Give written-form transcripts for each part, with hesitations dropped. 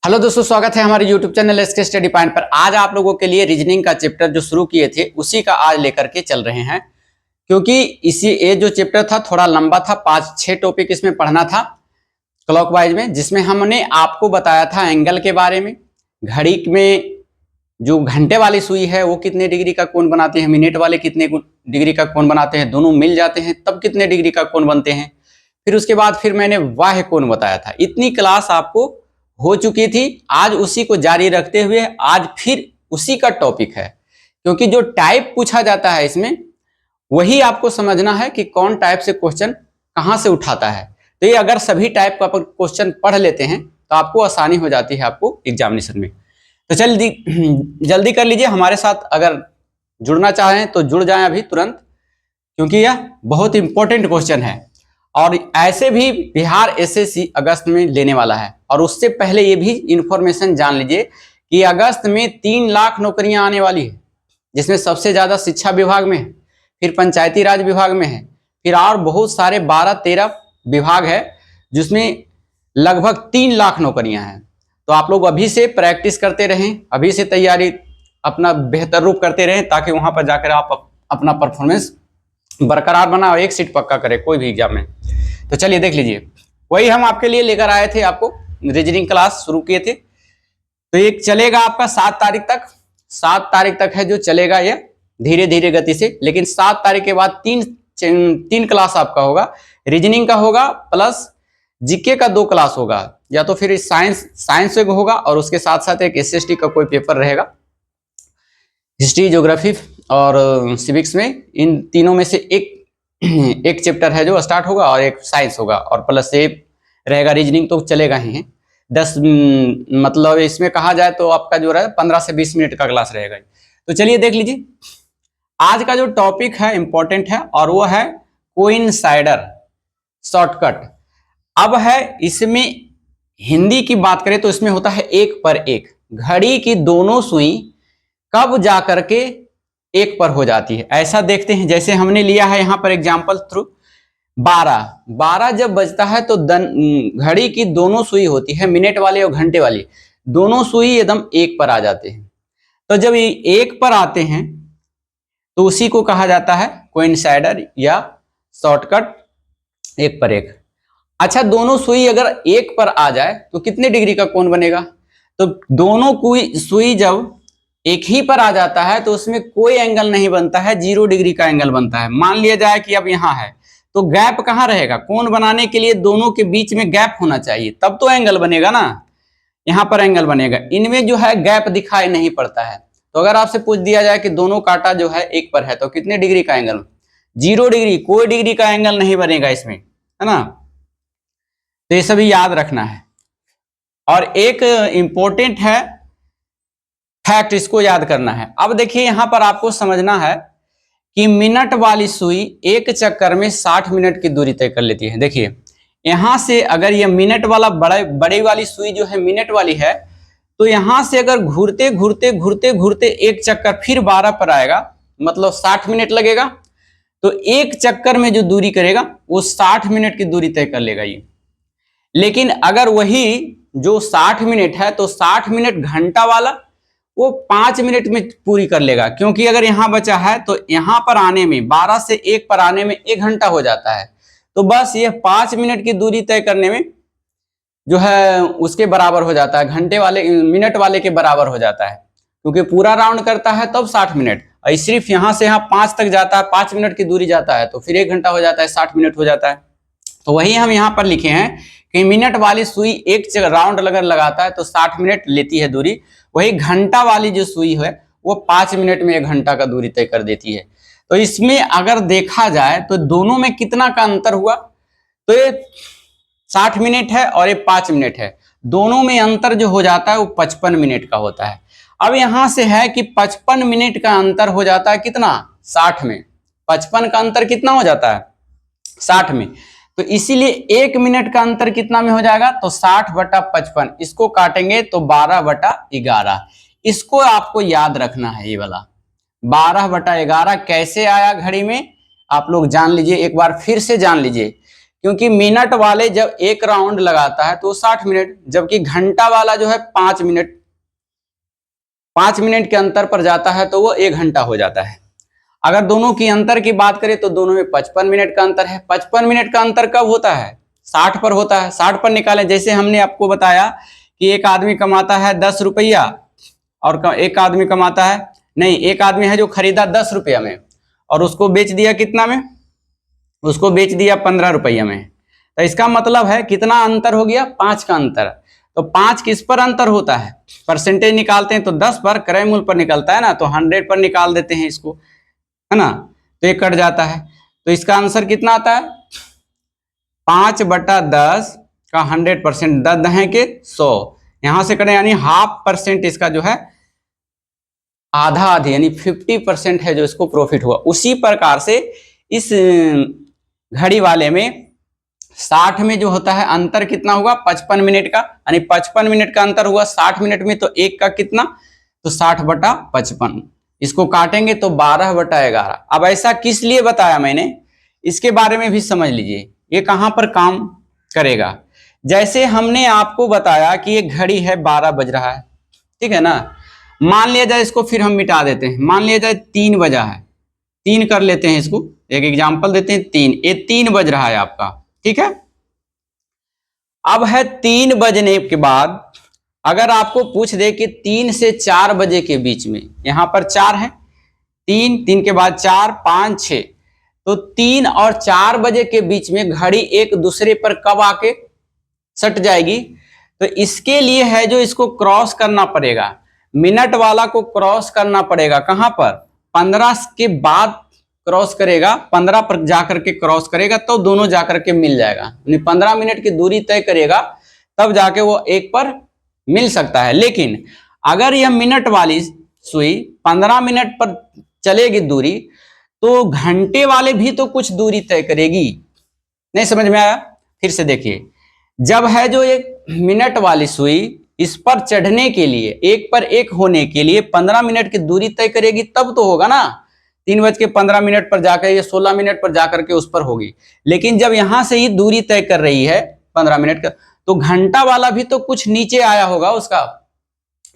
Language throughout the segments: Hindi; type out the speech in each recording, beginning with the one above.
हेलो दोस्तों, स्वागत है हमारे YouTube channel SK study point पर। आज आप लोगों के लिए रीजनिंग का चैप्टर जो शुरू किए थे उसी का आज लेकर के चल रहे हैं, क्योंकि ये जो चैप्टर था थोड़ा लंबा था। 5-6 टॉपिक इसमें पढ़ना था क्लॉकवाइज में, जिसमें हमने आपको बताया था एंगल के बारे में, घड़ी में जो घंटे वाली सुई है वो कितने डिग्री का कोण बनाते हैं, मिनट वाले कितने डिग्री का कोण बनाते हैं, दोनों मिल जाते हैं तब कितने डिग्री का कोण बनते हैं। फिर उसके बाद फिर मैंने बाह्य कोण बताया था। इतनी क्लास आपको हो चुकी थी। आज उसी को जारी रखते हुए आज फिर उसी का टॉपिक है, क्योंकि जो टाइप पूछा जाता है इसमें वही आपको समझना है कि कौन टाइप से क्वेश्चन कहां से उठाता है। तो ये अगर सभी टाइप का क्वेश्चन पढ़ लेते हैं तो आपको आसानी हो जाती है आपको एग्जामिनेशन में। तो जल्दी कर लीजिए, हमारे साथ अगर जुड़ना चाहें तो जुड़ जाएं अभी तुरंत, क्योंकि यह बहुत इंपॉर्टेंट क्वेश्चन है और ऐसे भी बिहार एसएससी अगस्त में लेने वाला है। और उससे पहले ये भी इंफॉर्मेशन जान लीजिए कि अगस्त में 3 लाख नौकरियां आने वाली है, जिसमें सबसे ज्यादा शिक्षा विभाग में है, फिर पंचायती राज विभाग में है, फिर और बहुत सारे 12-13 विभाग है जिसमें लगभग 3 लाख नौकरियां हैं। तो आप लोग अभी से प्रैक्टिस करते रहें, अभी से तैयारी अपना बेहतर रूप करते रहें, ताकि वहां पर जाकर आप अपना परफॉर्मेंस बरकरार बना और एक सीट पक्का करें कोई भी एग्जाम में। तो चलिए देख लीजिए, वही हम आपके लिए लेकर आए थे, आपको रीजनिंग क्लास शुरू किए थे। तो ये चलेगा आपका 7 तारीख तक। 7 तारीख तक है जो चलेगा ये धीरे धीरे गति से, लेकिन 7 तारीख के बाद तीन क्लास आपका होगा। रीजनिंग का होगा प्लस जीके का 2 क्लास होगा, या तो फिर साइंस होगा और उसके साथ साथ एक एसएसटी का कोई पेपर रहेगा, हिस्ट्री, ज्योग्राफी और सिविक्स में। इन तीनों में से एक चैप्टर है जो स्टार्ट होगा और एक साइंस होगा, और प्लस से रहेगा रीजनिंग तो चलेगा ही है। 10 मतलब इसमें कहा जाए तो आपका जो है 15 से 20 मिनट का क्लास रहेगा। तो चलिए देख लीजिए, आज का जो टॉपिक है इंपॉर्टेंट है और वो है कोइंसाइडर शॉर्टकट। अब है इसमें हिंदी की बात करें तो इसमें होता है 1 पर 1। घड़ी की दोनों सुई कब जा करके 1 पर हो जाती है, ऐसा देखते हैं। जैसे हमने लिया है यहां पर एग्जांपल थ्रू 12 जब बजता है तो घड़ी की दोनों सुई होती है, मिनट वाली और घंटे वाली, दोनों सुई एकदम 1 पर आ जाते हैं। तो जब ये 1 पर आते हैं तो उसी को कहा जाता है कोइंसाइडर या शॉर्टकट 1 पर 1। अच्छा, दोनों सुई अगर 1 पर आ जाए तो कितने डिग्री का कोण बनेगा? तो दोनों सुई जब एक ही पर आ जाता है तो उसमें कोई एंगल नहीं बनता है, 0 डिग्री का एंगल बनता है। मान लिया जाए कि अब यहां है तो गैप कहां रहेगा? कोण बनाने के लिए दोनों के बीच में गैप होना चाहिए, तब तो एंगल बनेगा ना। यहां पर एंगल बनेगा, इनमें जो है गैप दिखाई नहीं पड़ता है। तो अगर आपसे पूछ दिया जाए कि दोनों कांटा जो है 1 पर है तो कितने डिग्री का एंगल? 0 डिग्री, कोई डिग्री का एंगल नहीं बनेगा इसमें, है ना। तो ये सभी याद रखना है। और एक इंपॉर्टेंट है फैक्ट, इसको याद करना है। अब देखिए यहां पर आपको समझना है कि मिनट वाली सुई एक चक्कर में 60 मिनट की दूरी तय कर लेती है। देखिए यहां से अगर ये मिनट वाला बड़ी वाली सुई जो है मिनट वाली है, तो यहां से अगर घूरते घूरते घूरते घूरते एक चक्कर फिर 12 पर आएगा, मतलब 60 मिनट लगेगा। तो एक चक्कर में जो दूरी करेगा वो 60 मिनट की दूरी तय कर लेगा ये। लेकिन अगर वही जो 60 मिनट है तो 60 मिनट घंटा वाला वो 5 मिनट में पूरी कर लेगा, क्योंकि अगर यहां बचा है तो यहां पर आने में 12 से 1 पर आने में 1 घंटा हो जाता है। तो बस ये 5 मिनट की दूरी तय करने में जो है उसके बराबर हो जाता है, घंटे वाले मिनट वाले के बराबर हो जाता है, क्योंकि पूरा राउंड करता है तब 60 मिनट, और सिर्फ यहां से यहां 5 तक जाता है, 5 मिनट की दूरी जाता है तो फिर 1 घंटा हो जाता है, 60 मिनट हो जाता है। तो वही हम यहाँ पर लिखे हैं कि मिनट वाली सुई एक राउंड अगर लगाता है तो 60 मिनट लेती है दूरी, वही घंटा वाली जो सुई है वो 5 मिनट में 1 घंटा का दूरी तय कर देती है। तो इसमें अगर देखा जाए तो दोनों में कितना का अंतर हुआ? तो ये 60 मिनट है और ये 5 मिनट है, दोनों में अंतर जो हो जाता है वो 55 मिनट का होता है। अब यहां से है कि 55 मिनट का अंतर हो जाता है कितना? 60 में। 55 का अंतर कितना हो जाता है? 60 में। तो इसीलिए 1 मिनट का अंतर कितना में हो जाएगा? तो 60/55, इसको काटेंगे तो 12/11। इसको आपको याद रखना है, ये वाला 12/11 कैसे आया घड़ी में आप लोग जान लीजिए, एक बार फिर से जान लीजिए क्योंकि मिनट वाले जब एक राउंड लगाता है तो 60 मिनट, जबकि घंटा वाला जो है 5 मिनट, 5 मिनट के अंतर पर जाता है तो वो 1 घंटा हो जाता है। अगर दोनों की अंतर की बात करें तो दोनों में 55 मिनट का अंतर है। 55 मिनट का अंतर कब होता है? 60 पर होता है। 60 पर निकालें, जैसे हमने आपको बताया कि एक आदमी कमाता है 10 रुपया और एक आदमी कमाता है, नहीं, एक आदमी है जो खरीदा 10 रुपया में और उसको बेच दिया कितना में? उसको बेच दिया 15 रुपया में। तो इसका मतलब है कितना अंतर हो गया? 5 का अंतर। तो 5 किस पर अंतर होता है? परसेंटेज निकालते हैं तो 10 पर, क्रय मूल्य पर निकलता है ना, तो 100 पर निकाल देते हैं इसको, है ना, तो ये कट जाता है। तो इसका आंसर कितना आता है? 5/10 का 100%, 10 दहें के 100, यहां से करें यानी 0.5% इसका जो है आधा आधी यानी 50% है जो इसको प्रॉफिट हुआ। उसी प्रकार से इस घड़ी वाले में 60 में जो होता है अंतर कितना होगा? 55 मिनट का, यानी 55 मिनट का अंतर हुआ 60 मिनट में, तो एक का कितना? तो 60/55। इसको काटेंगे तो 12/11। अब ऐसा किस लिए बताया मैंने, इसके बारे में भी समझ लीजिए, ये कहां पर काम करेगा। जैसे हमने आपको बताया कि एक घड़ी है 12 बज रहा है, ठीक है ना, मान लिया जाए, इसको फिर हम मिटा देते हैं, मान लिया जाए 3 बजा है, 3 कर लेते हैं इसको, एक एग्जांपल देते हैं, 3, ये 3 बज रहा है आपका, ठीक है। अब है 3 बजने के बाद अगर आपको पूछ दे कि 3 से 4 बजे के बीच में, यहां पर 4 है, 3 के बाद 4, 5, 6, तो 3 और 4 बजे के बीच में घड़ी एक दूसरे पर कब आके सट जाएगी? तो इसके लिए है जो इसको क्रॉस करना पड़ेगा, मिनट वाला को क्रॉस करना पड़ेगा। कहां पर? 15 के बाद क्रॉस करेगा, 15 पर जाकर के क्रॉस करेगा तो दोनों जाकर के मिल जाएगा, 15 मिनट की दूरी तय करेगा तब जाके वो एक पर मिल सकता है। लेकिन अगर यह मिनट वाली सुई 15 मिनट पर चलेगी दूरी, तो घंटे वाले भी तो कुछ दूरी तय करेगी। नहीं समझ में आया? फिर से देखिए, जब है जो एक मिनट वाली सुई इस पर चढ़ने के लिए, एक पर एक होने के लिए 15 मिनट की दूरी तय करेगी तब तो होगा ना। 3:15 पर जाकर ये 16 मिनट पर जाकर के उस पर होगी। लेकिन जब यहां से ही दूरी तय कर रही है 15 मिनट का, तो घंटा वाला भी तो कुछ नीचे आया होगा उसका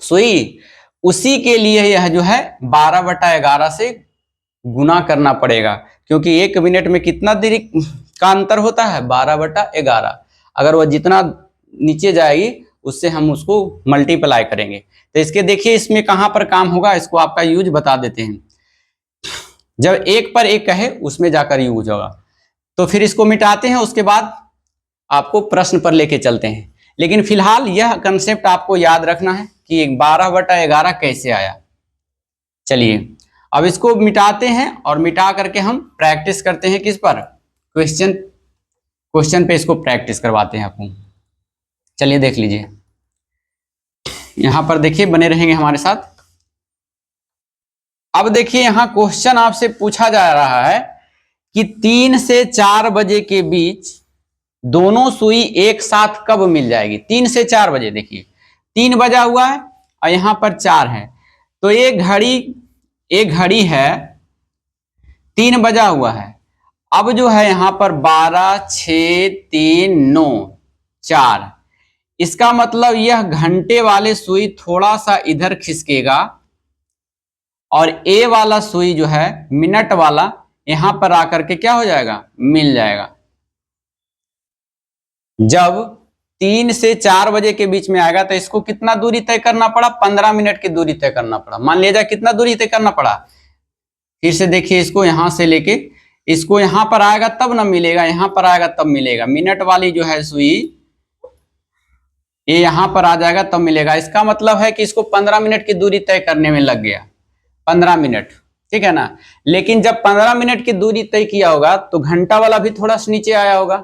सुई, उसी के लिए यह जो है 12/11 से गुना करना पड़ेगा, क्योंकि 1 मिनट में कितना दूरी का अंतर होता है? 12/11। अगर वह जितना नीचे जाएगी उससे हम उसको मल्टीप्लाई करेंगे। तो इसके देखिए इसमें कहां पर काम होगा, इसको आपका यूज बता देते हैं। जब एक पर एक कहे उसमें जाकर यूज होगा। तो फिर इसको मिटाते हैं, उसके बाद आपको प्रश्न पर लेके चलते हैं। लेकिन फिलहाल यह कंसेप्ट आपको याद रखना है कि 12/11 कैसे आया। चलिए अब इसको मिटाते हैं और मिटा करके हम प्रैक्टिस करते हैं किस पर? क्वेश्चन पे इसको प्रैक्टिस करवाते हैं आपको। चलिए देख लीजिए, यहां पर देखिए, बने रहेंगे हमारे साथ। अब देखिए यहां क्वेश्चन आपसे पूछा जा रहा है कि 3 से 4 बजे के बीच दोनों सुई एक साथ कब मिल जाएगी? 3 से 4 बजे, देखिए 3 बजा हुआ है और यहां पर 4 है, तो एक घड़ी है, 3 बजा हुआ है। अब जो है यहां पर 12, 6, 3, 9, 4, इसका मतलब यह घंटे वाले सुई थोड़ा सा इधर खिसकेगा और ए वाला सुई जो है मिनट वाला यहां पर आकर के क्या हो जाएगा? मिल जाएगा। जब 3 से 4 बजे के बीच में आएगा तो इसको कितना दूरी तय करना पड़ा? 15 मिनट की दूरी तय करना पड़ा। मान लिया जाए कितना दूरी तय करना पड़ा? फिर से देखिए, इसको यहां से लेके इसको यहां पर आएगा तब ना मिलेगा, यहां पर आएगा तब मिलेगा। मिनट वाली जो है सुई ये यहां पर आ जाएगा तब मिलेगा। इसका मतलब है कि इसको 15 मिनट की दूरी तय करने में लग गया, 15 मिनट, ठीक है ना। लेकिन जब 15 मिनट की दूरी तय किया होगा तो घंटा वाला भी थोड़ा सा नीचे आया होगा,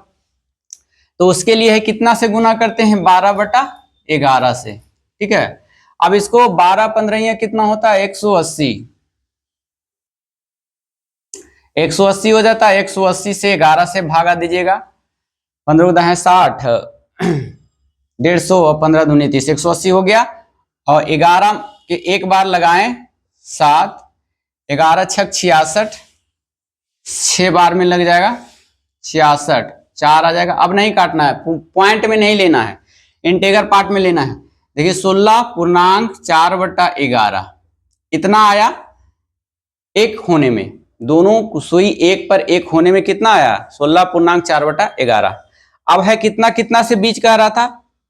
तो उसके लिए है कितना से गुना करते हैं? 12/11 से, ठीक है। अब इसको 12 15 कितना होता है? 180, 180 हो जाता है। 180 से 11 से भागा दीजिएगा, 15 दाएं 60, 150 और 15 दूनी 30, 180 हो गया। और 11 के एक बार लगाएं 7, 11 6 66, 6 बार में लग जाएगा 66, 4 आ जाएगा। अब नहीं काटना है, पॉइंट में नहीं लेना है, इंटेगर पार्ट में लेना है। देखिए 16.4/11 इतना आया एक होने में, दोनों सुई एक पर एक होने में कितना आया 16.4/11। अब है कितना कितना से बीच कह रहा था,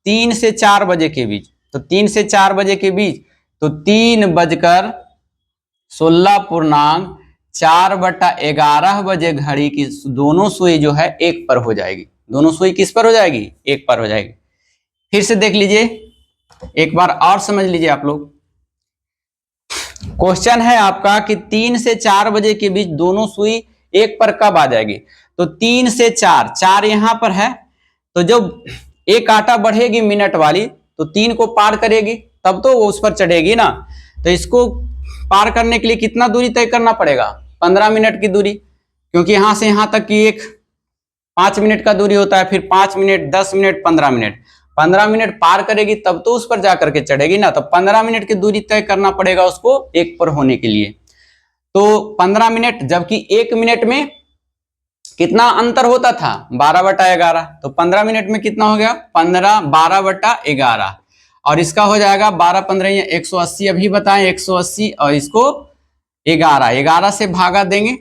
3 से 4 बजे के बीच, तो 3 से 4 बजे के बीच, तो 3:16.4/11 बजे घड़ी की दोनों सुई जो है एक पर हो जाएगी। दोनों सुई किस पर हो जाएगी, एक पर हो जाएगी। फिर से देख लीजिए, एक बार और समझ लीजिए आप लोग। क्वेश्चन है आपका कि 3 से 4 बजे के बीच दोनों सुई एक पर कब आ जाएगी। तो 3 से 4 यहां पर है, तो जब एक कांटा बढ़ेगी मिनट वाली तो 3 को पार करेगी, तब तो वो उस पर चढ़ेगी ना। तो इसको पार करने के लिए कितना दूरी तय करना पड़ेगा, 15 मिनट की दूरी, क्योंकि यहां से यहां तक की एक 5 मिनट का दूरी होता है, फिर 5 मिनट, 10 मिनट, 15 मिनट, 15 मिनट पार करेगी तब तो उस पर जाकर के चढ़ेगी ना। तो 15 मिनट की दूरी तय करना पड़ेगा उसको एक पर होने के लिए। तो 15 मिनट, जबकि 1 मिनट में कितना अंतर होता था 12/11, तो 15 मिनट में कितना हो गया 12/11, और इसका हो जाएगा 12×15 180, अभी बताएं 180, और इसको 11 से भागा देंगे,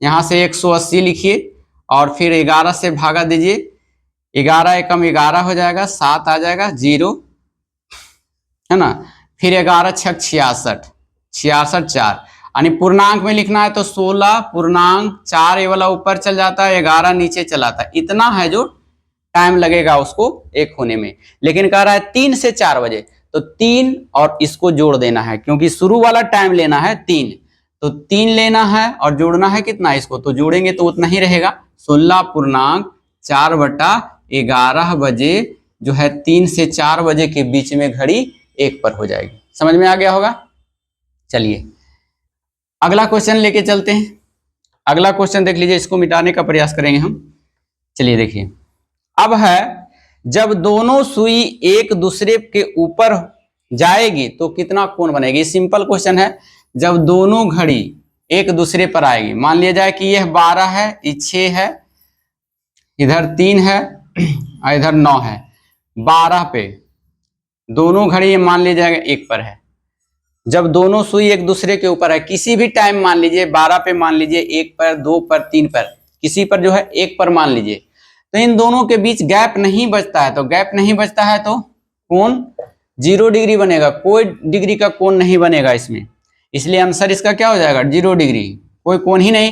यहां से 180 लिखिए और फिर 11 से भागा दीजिए, 11 एकम 11 हो जाएगा, 7 आ जाएगा, 0 है ना, फिर 11 छक 66, 66 4, यानी पूर्णांक में लिखना है तो 16.4, ये वाला ऊपर चल जाता है, 11 नीचे चलाता है, इतना है जो टाइम लगेगा उसको एक होने में। लेकिन कह रहा है 3 से 4 बजे, तो 3 और इसको जोड़ देना है, क्योंकि शुरू वाला टाइम लेना है 3, तो 3 लेना है और जोड़ना है कितना इसको, तो जोड़ेंगे तो उतना ही रहेगा, 16.4/11 बजे जो है 3 से 4 बजे के बीच में घड़ी एक पर हो जाएगी। समझ में आ गया होगा। चलिए अगला क्वेश्चन लेके चलते हैं। अगला क्वेश्चन देख लीजिए, इसको मिटाने का प्रयास करेंगे हम। चलिए देखिए, अब है जब दोनों सुई एक दूसरे के ऊपर जाएगी तो कितना कोण बनेगी। सिंपल क्वेश्चन है, जब दोनों घड़ी एक दूसरे पर आएगी, मान लिया जाए कि यह 12 है, ये 6 है, इधर 3 है और इधर 9 है, 12 पे दोनों घड़ी ये मान लिया जाएगा एक पर है। जब दोनों सुई एक दूसरे के ऊपर है, किसी भी टाइम मान लीजिए 12 पे, मान लीजिए 1 पर, 2 पर, 3 पर, किसी पर जो है 1 पर मान लीजिए, तो इन दोनों के बीच गैप नहीं बचता है, तो गैप नहीं बचता है तो कोण 0 डिग्री बनेगा, कोई डिग्री का कोण नहीं बनेगा इसमें, इसलिए आंसर इसका क्या हो जाएगा 0 डिग्री, कोई कोण ही नहीं।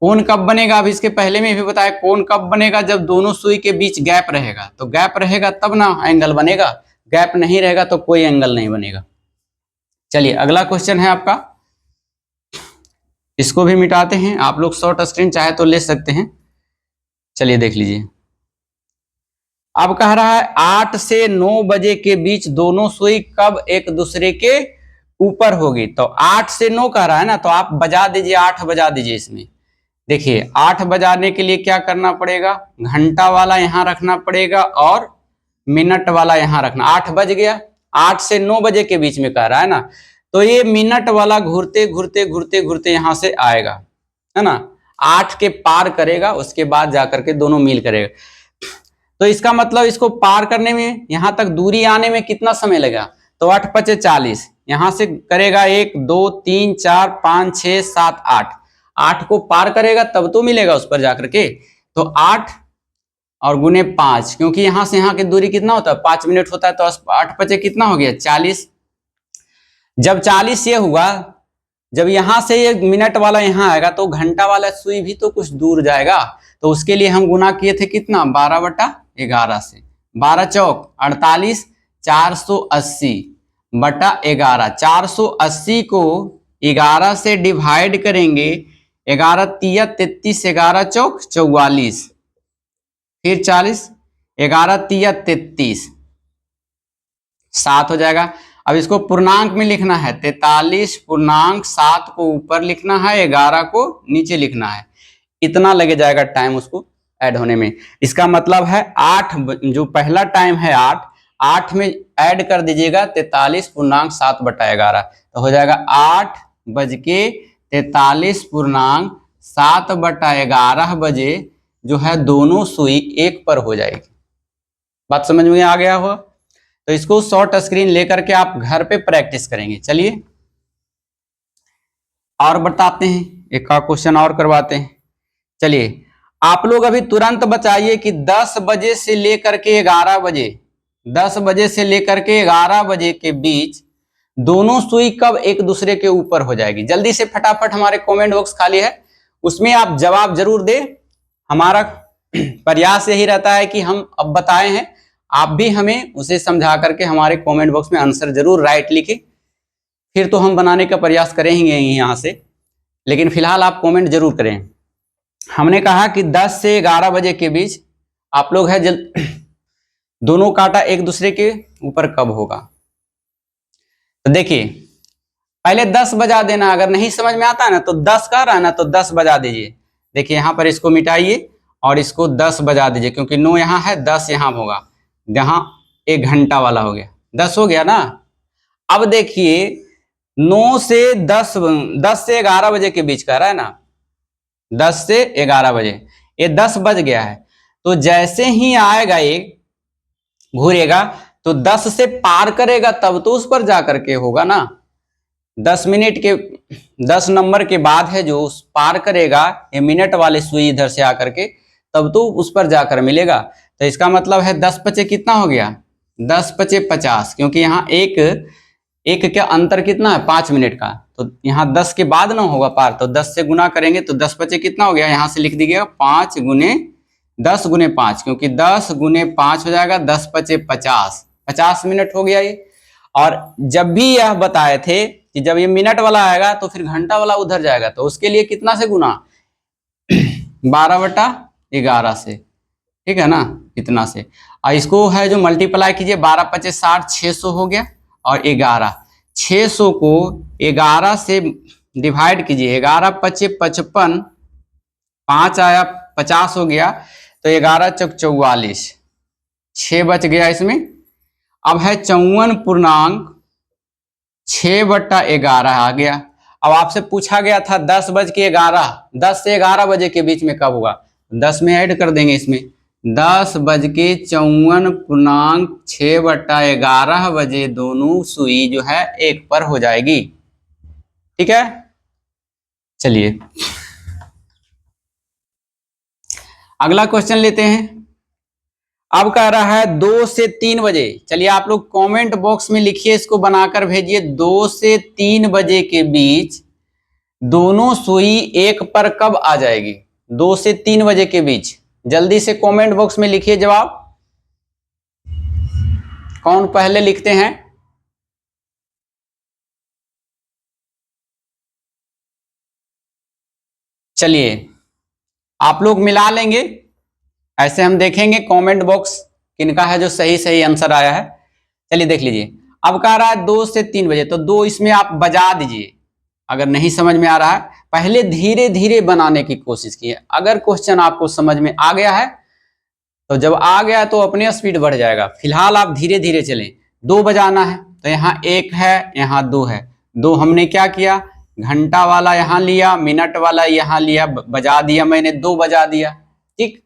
कोण कब बनेगा, अब इसके पहले में भी बताया, कोण कब बनेगा, जब दोनों सुई के बीच गैप रहेगा, तो गैप रहेगा तब ना एंगल बनेगा, गैप नहीं रहेगा तो कोई एंगल नहीं बनेगा। चलिए अगला क्वेश्चन है आपका, इसको भी मिटाते हैं, आप लोग शॉर्ट स्क्रीन चाहे तो ले सकते हैं। चलिए देख लीजिए, अब कह रहा है 8 से 9 बजे के बीच दोनों सुई कब एक दूसरे के ऊपर होगी। तो 8 से 9 कह रहा है ना, तो आप बजा दीजिए, 8 बजा दीजिए इसमें। देखिए 8 बजाने के लिए क्या करना पड़ेगा, घंटा वाला यहां रखना पड़ेगा और मिनट वाला यहां रखना। 8 बज गया, 8 से 9 बजे के बीच में कह रहा है ना, तो ये मिनट वाला घूरते घूरते घूरते घूरते यहां से आएगा, है ना, 8 के पार करेगा, उसके बाद जाकर के दोनों मील करेगा। तो इसका मतलब इसको पार करने में, यहां तक दूरी आने में कितना समय लगेगा, तो 8 × 40, यहां से करेगा 1 2 3 4 5 6 7 8, 8 को पार करेगा तब तो मिलेगा उस पर जाकर के। तो 8 और गुने 5, क्योंकि यहां से यहां की दूरी कितना होता है 5 मिनट होता है, तो 8 × 5 कितना हो गया 40। जब 40 ये हुआ, जब यहां से ये मिनट वाला यहां आएगा तो घंटा वाला सुई भी तो कुछ दूर जाएगा, तो उसके लिए हम गुना किए थे कितना 12/11 से, 12 चौक 48, 480/11, 480 को 11 से डिवाइड करेंगे, 11 तिया 33, 11 चौक 44, फिर 40, 11 तिया 33, 7 हो जाएगा। अब इसको पूर्णांक में लिखना है, 43.7 को ऊपर लिखना है, 11 को नीचे लिखना है, इतना लगे जाएगा टाइम उसको ऐड होने में। इसका मतलब है 8, जो पहला टाइम है 8 में ऐड कर दीजिएगा 43.7/11, तो हो जाएगा 8:43.7/11 बजे जो है दोनों सुई एक पर हो जाएगी। बात समझ में आ गया हो? तो इसको शॉर्ट स्क्रीन लेकर के आप घर पे प्रैक्टिस करेंगे। चलिए और बताते हैं, एक का क्वेश्चन और करवाते हैं। चलिए आप लोग अभी तुरंत बताइए कि 10 बजे से लेकर के 11 बजे, 10 बजे से लेकर के 11 बजे के बीच दोनों सुई कब एक दूसरे के ऊपर हो जाएगी। जल्दी से फटाफट, हमारे कमेंट बॉक्स खाली है, उसमें आप जवाब जरूर दें। हमारा प्रयास यही रहता है कि हम अब बताए हैं, आप भी हमें उसे समझा करके हमारे कमेंट बॉक्स में आंसर जरूर राइट लिखें, फिर तो हम बनाने का प्रयास करेंगे यहाँ से, लेकिन फिलहाल आप कमेंट जरूर करें। हमने कहा कि 10 से 11 बजे के बीच आप लोग है दोनों कांटा एक दूसरे के ऊपर कब होगा। तो देखिए पहले 10 बजा देना, अगर नहीं समझ में आता है ना तो 10 कह रहा है ना तो 10 बजा दीजिए। देखिए यहाँ पर इसको मिटाइए और इसको 10 बजा दीजिए, क्योंकि 9 यहाँ है, 10 यहाँ होगा, यहाँ 1 घंटा वाला हो गया, 10 हो गया ना। अब देखिए 9 से 10, 10 से 11 बजे के बीच कह रहा है ना, 10 से 11 बजे, ये 10 बज गया है। तो जैसे ही आएगा ये घूरेगा तो 10 से पार करेगा तब तो उस पर जा करके होगा ना। 10 मिनट के 10 नंबर के बाद है जो उस पार करेगा, ये मिनट वाले सुई इधर से आकर के, तब तो उस पर जाकर मिलेगा। तो इसका मतलब है 10 पचे कितना हो गया, 10 पचे 50, क्योंकि यहाँ एक का अंतर कितना है 5 मिनट का, तो यहाँ 10 के बाद ना होगा पार, तो 10 से गुना करेंगे तो 10 पचे कितना हो गया, यहाँ से लिख दीजिएगा 5 गुने 10 गुने 5, क्योंकि 10 गुने 5 हो जाएगा 10 पचे 50, 50 मिनट हो गया ये। और जब भी यह बताए थे कि जब ये मिनट वाला आएगा तो फिर घंटा वाला उधर जाएगा, तो उसके लिए कितना से गुना 12/11 से, ठीक है ना, इतना से। और इसको है जो मल्टीप्लाई कीजिए, 12 पचे 60, 600 हो गया, और 11, 600 को 11 से डिवाइड कीजिए, 11 पचे 55, 5 आया 50 हो गया, तो 11 चौक 44, 6 बच गया इसमें। अब है 54.6/11 आ गया। अब आपसे पूछा गया था 10 बज के 11, 10 से 11 बजे के बीच में कब होगा, 10 में ऐड कर देंगे इसमें, 10 बज के 54.6/11 बजे दोनों सुई जो है एक पर हो जाएगी। ठीक है, चलिए अगला क्वेश्चन लेते हैं। अब कह रहा है 2 से 3 बजे। चलिए आप लोग कमेंट बॉक्स में लिखिए, इसको बनाकर भेजिए। 2 से 3 बजे के बीच दोनों सुई एक पर कब आ जाएगी, 2 से 3 बजे के बीच। जल्दी से कमेंट बॉक्स में लिखिए जवाब, कौन पहले लिखते हैं। चलिए आप लोग मिला लेंगे, ऐसे हम देखेंगे कमेंट बॉक्स किनका है जो सही सही आंसर आया है। चलिए देख लीजिए, अब कह रहा है 2 से 3 बजे, तो 2 इसमें आप बजा दीजिए। अगर नहीं समझ में आ रहा है, पहले धीरे धीरे बनाने की कोशिश कीजिए। अगर क्वेश्चन आपको समझ में आ गया है तो जब आ गया तो अपने स्पीड बढ़ जाएगा। फिलहाल आप धीरे धीरे चलें। 2 बजाना है तो यहाँ 1 है, यहाँ 2 है। 2 हमने क्या किया, घंटा वाला यहाँ लिया, मिनट वाला यहाँ लिया, बजा दिया मैंने, 2 बजा दिया। ठीक,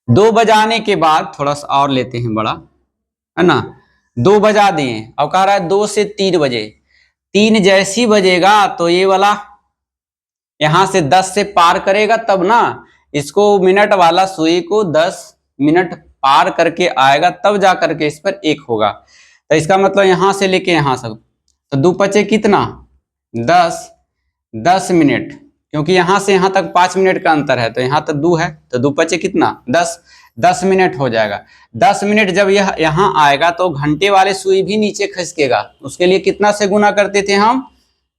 2 बजाने के बाद थोड़ा सा और लेते हैं बड़ा, है ना, 2 बजा दिए। अब कह रहा है 2 से 3 बजे। 3 जैसी बजेगा तो ये वाला यहां से 10 से पार करेगा तब ना, इसको मिनट वाला सुई को 10 मिनट पार करके आएगा तब जा करके इस पर 1 होगा। तो इसका मतलब यहां से लेके यहां से, तो 2 पचे कितना 10, 10 मिनट, क्योंकि यहां से यहां तक 5 मिनट का अंतर है, तो यहां तक 2 है, तो 2 पचे कितना 10, 10 मिनट हो जाएगा। 10 मिनट जब यह यहाँ आएगा तो घंटे वाले सुई भी नीचे खिसकेगा। उसके लिए कितना से गुना करते थे हम,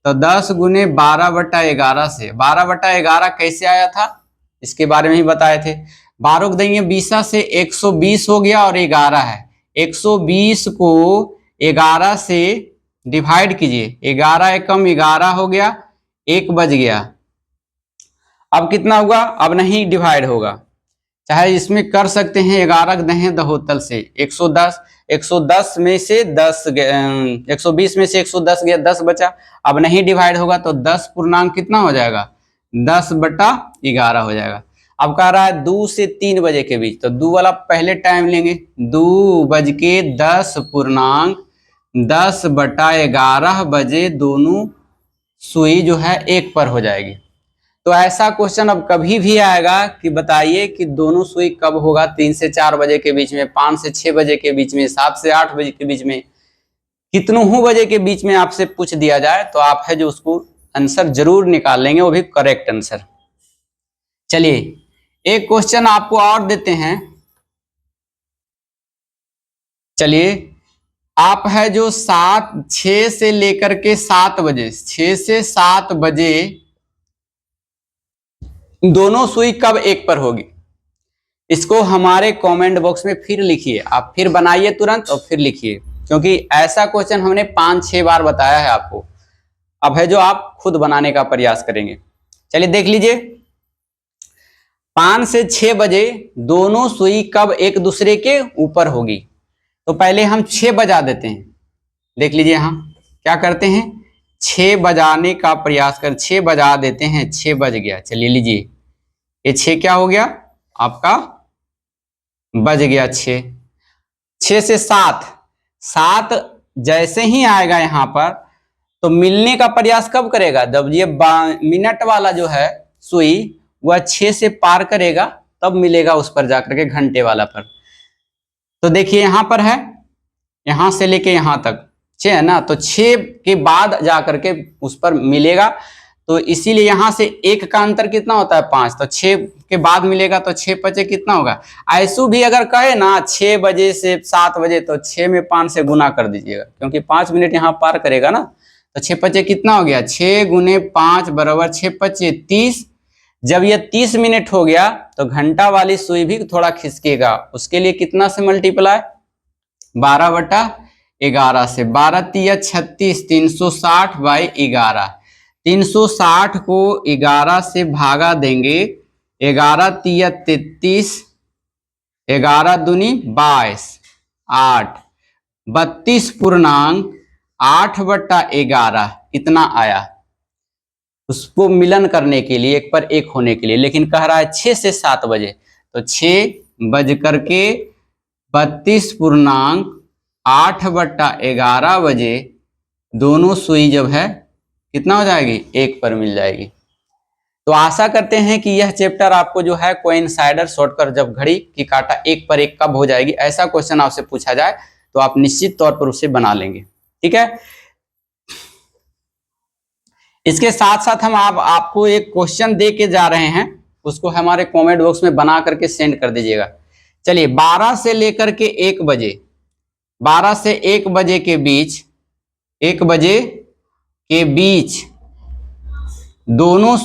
तो 10 गुने 12/11 से। 12/11 कैसे आया था इसके बारे में ही बताए थे। 12 को देंगे 20 से 120 हो गया, और 11 है, 120 को 11 से डिवाइड कीजिए, 11 एकम 11 हो गया, 1 बज गया। अब कितना हुआ, अब नहीं डिवाइड होगा, चाहे इसमें कर सकते हैं 11 दहें दहोतल से 110, 110 में से 10 120 में से 110 गया, 10 बचा। अब नहीं डिवाइड होगा तो 10 पूर्णांक कितना हो जाएगा, 10/11 हो जाएगा। अब कह रहा है 2 से 3 बजे के बीच, तो 2 वाला पहले टाइम लेंगे, 2:10 पूर्णांक 10/11 बजे दोनों सुई जो है 1 पर हो जाएगी। तो ऐसा क्वेश्चन अब कभी भी आएगा कि बताइए कि दोनों सुई कब होगा, 3 से 4 बजे के बीच में, 5 से 6 बजे के बीच में, 7 से 8 बजे के बीच में, कितनों बजे के बीच में आपसे पूछ दिया जाए तो आप है जो उसको आंसर जरूर निकाल लेंगे, वो भी करेक्ट आंसर। चलिए एक क्वेश्चन आपको और देते हैं। चलिए आप है जो 6 से लेकर के 7 बजे, 6 से 7 बजे दोनों सुई कब 1 पर होगी, इसको हमारे कमेंट बॉक्स में फिर लिखिए। आप फिर बनाइए तुरंत और फिर लिखिए, क्योंकि ऐसा क्वेश्चन हमने 5-6 बार बताया है आपको। अब है जो आप खुद बनाने का प्रयास करेंगे। चलिए देख लीजिए, 5 से 6 बजे दोनों सुई कब एक दूसरे के ऊपर होगी। तो पहले हम 6 बजा देते हैं। देख लीजिए यहां क्या करते हैं, 6 बजाने का प्रयास कर, 6 बजा देते हैं, 6 बज गया। चलिए लीजिए, ये 6 क्या हो गया आपका, बज गया 6। 6 से 7 जैसे ही आएगा यहां पर, तो मिलने का प्रयास कब करेगा, जब ये मिनट वाला जो है सुई वह 6 से पार करेगा तब मिलेगा उस पर जाकर के, घंटे वाला पर। तो देखिए यहां पर है, यहां से लेके यहां तक 6 है ना, तो 6 के बाद जाकर के उस पर मिलेगा। तो इसीलिए यहां से 1 का अंतर कितना होता है, 5, तो 6 के बाद मिलेगा, तो 6×5 कितना होगा। ऐसू भी अगर कहे ना 6 बजे से 7 बजे, तो 6 में 5 से गुना कर दीजिएगा, क्योंकि 5 मिनट यहाँ पार करेगा ना। तो 6×5 कितना हो गया, 6 × 5 बराबर 6×5 30। जब ये 30 मिनट हो गया तो घंटा वाली सुई भी थोड़ा खिसकेगा, उसके लिए कितना से मल्टीप्लाई, 12/11 से, 12×3 36, 360/11। 360 को 11 से भागा देंगे, 11×3 33, 11×2 22, 8, 32 पूर्णांक 8/11 इतना आया उसको मिलन करने के लिए, 1 पर 1 होने के लिए। लेकिन कह रहा है 6 से 7 बजे, तो 6 बज करके 32 पूर्णांक 8/11 बजे दोनों सुई जब है कितना हो जाएगी, 1 पर मिल जाएगी। तो आशा करते हैं कि यह चैप्टर आपको जो है कोइंसाइडर शॉर्टकट, जब घड़ी की काटा 1 पर 1 कब हो जाएगी, ऐसा क्वेश्चन आपसे पूछा जाए तो आप निश्चित तौर पर उसे बना लेंगे। ठीक है, इसके साथ साथ हम आपको एक क्वेश्चन दे के जा रहे हैं, उसको हमारे कमेंट बॉक्स में बना करके सेंड कर दीजिएगा। चलिए 12 से लेकर के 1 बजे, 12 से 1 बजे के बीच, 1 बजे के बीच दोनों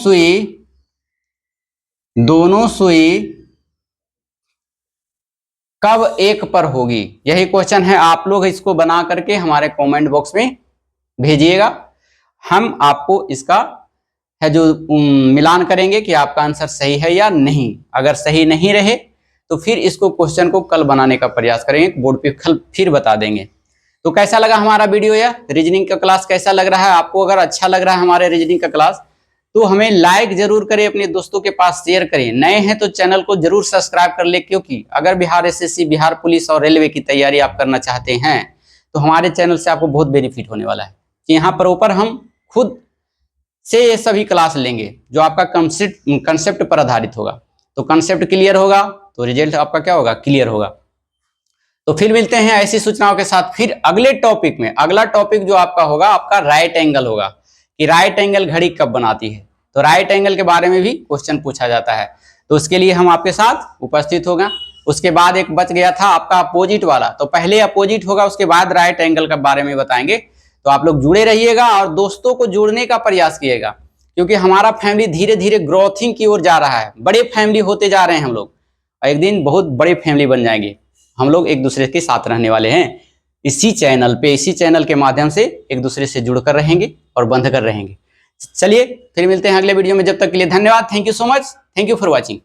सुई कब 1 पर होगी, यही क्वेश्चन है। आप लोग इसको बना करके हमारे कमेंट बॉक्स में भेजिएगा, हम आपको इसका है जो मिलान करेंगे कि आपका आंसर सही है या नहीं। अगर सही नहीं रहे तो फिर इसको क्वेश्चन को कल बनाने का प्रयास करेंगे, बोर्ड पे कल फिर बता देंगे। तो कैसा लगा हमारा वीडियो या रीजनिंग का क्लास कैसा लग रहा है आपको? अगर अच्छा लग रहा है हमारे रीजनिंग का क्लास तो हमें लाइक जरूर करें, अपने दोस्तों के पास शेयर करें। नए हैं तो चैनल को जरूर सब्सक्राइब कर ले, क्योंकि अगर बिहार एसएससी, बिहार पुलिस और रेलवे की तैयारी आप करना चाहते हैं तो हमारे चैनल से आपको बहुत बेनिफिट होने वाला है कि यहाँ पर ऊपर हम खुद से ये सभी क्लास लेंगे जो आपका कंसेप्ट पर आधारित होगा। तो कंसेप्ट क्लियर होगा तो रिजल्ट आपका क्या होगा, क्लियर होगा। तो फिर मिलते हैं ऐसी सूचनाओं के साथ फिर अगले टॉपिक में। अगला टॉपिक जो आपका होगा, आपका राइट एंगल होगा, कि राइट एंगल घड़ी कब बनाती है। तो राइट एंगल के बारे में भी क्वेश्चन पूछा जाता है, तो उसके लिए हम आपके साथ उपस्थित होगा। उसके बाद एक बच गया था आपका अपोजिट वाला, तो पहले अपोजिट होगा, उसके बाद राइट एंगल के बारे में बताएंगे। तो आप लोग जुड़े रहिएगा और दोस्तों को जोड़ने का प्रयास कीजिएगा, क्योंकि हमारा फैमिली धीरे धीरे ग्रोथिंग की ओर जा रहा है, बड़े फैमिली होते जा रहे हैं हम लोग, और एक दिन बहुत बड़े फैमिली बन जाएंगे हम लोग, एक दूसरे के साथ रहने वाले हैं। इसी चैनल पे, इसी चैनल के माध्यम से एक दूसरे से जुड़कर रहेंगे और बंध कर रहेंगे। चलिए फिर मिलते हैं अगले वीडियो में, जब तक के लिए धन्यवाद। Thank you so much, thank you for watching.